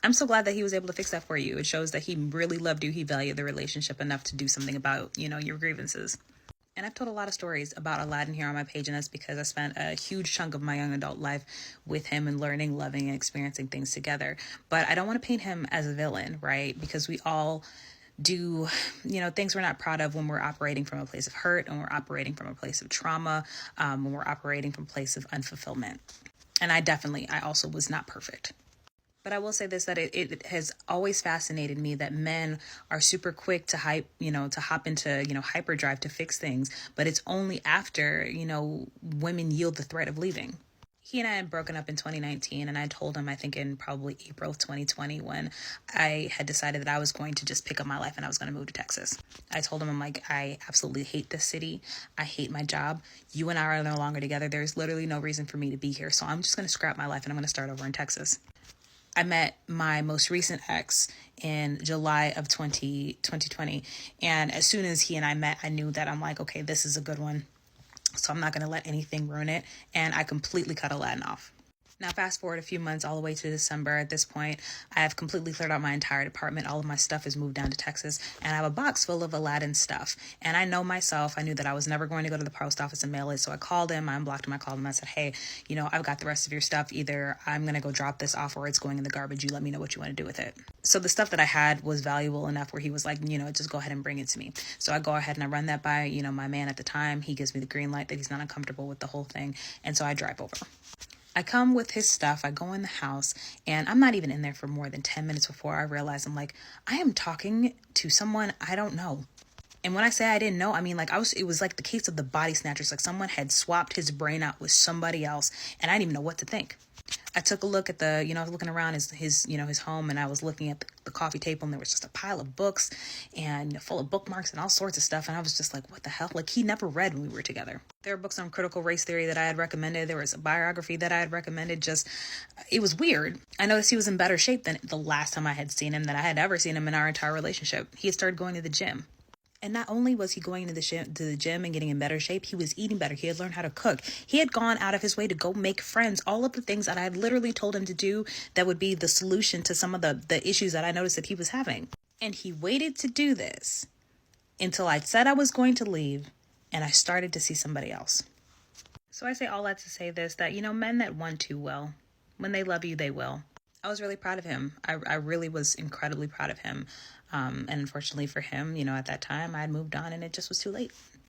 I'm so glad that he was able to fix that for you. It shows that he really loved you. He valued the relationship enough to do something about, your grievances. And I've told a lot of stories about Aladdin here on my page, and that's because I spent a huge chunk of my young adult life with him and learning, loving, and experiencing things together. But I don't want to paint him as a villain, right? Because we all do, things we're not proud of when we're operating from a place of hurt, and we're operating from a place of trauma, when we're operating from a place of unfulfillment. And I also was not perfect. But I will say this, that it has always fascinated me that men are super quick to hop into, hyperdrive to fix things. But it's only after, women yield the threat of leaving. He and I had broken up in 2019, and I told him, I think in probably April of 2020, when I had decided that I was going to just pick up my life and I was going to move to Texas. I told him, I'm like, I absolutely hate this city. I hate my job. You and I are no longer together. There's literally no reason for me to be here. So I'm just going to scrap my life and I'm going to start over in Texas. I met my most recent ex in July of 2020. And as soon as he and I met, I knew that I'm like, okay, this is a good one. So I'm not going to let anything ruin it. And I completely cut Aladdin off. Now, fast forward a few months all the way to December. At this point, I have completely cleared out my entire department. All of my stuff is moved down to Texas, and I have a box full of Aladdin stuff. And I know myself, I knew that I was never going to go to the post office and mail it. So I called him, I unblocked him, I called him, I said, hey, I've got the rest of your stuff. Either I'm going to go drop this off or it's going in the garbage. You let me know what you want to do with it. So the stuff that I had was valuable enough where he was like, just go ahead and bring it to me. So I go ahead and I run that by, my man at the time. He gives me the green light that he's not uncomfortable with the whole thing. And so I drive over. I come with his stuff. I go in the house, and I'm not even in there for more than 10 minutes before I realize I'm like, I am talking to someone I don't know. And when I say I didn't know, I mean, it was like the case of the body snatchers. Like someone had swapped his brain out with somebody else, and I didn't even know what to think. I took a look at I was looking around his home, and I was looking at the coffee table, and there was just a pile of books and full of bookmarks and all sorts of stuff. And I was just like, what the hell? Like, he never read when we were together. There were books on critical race theory that I had recommended. There was a biography that I had recommended. It was weird. I noticed he was in better shape than the last time I had seen him, that I had ever seen him in our entire relationship. He had started going to the gym. And not only was he going to the gym and getting in better shape, he was eating better. He had learned how to cook. He had gone out of his way to go make friends. All of the things that I had literally told him to do that would be the solution to some of the issues that I noticed that he was having. And he waited to do this until I said I was going to leave, and I started to see somebody else. So I say all that to say this, that, men that want to well, when they love you, they will. I was really proud of him. I really was incredibly proud of him. And unfortunately for him, at that time I had moved on and it just was too late.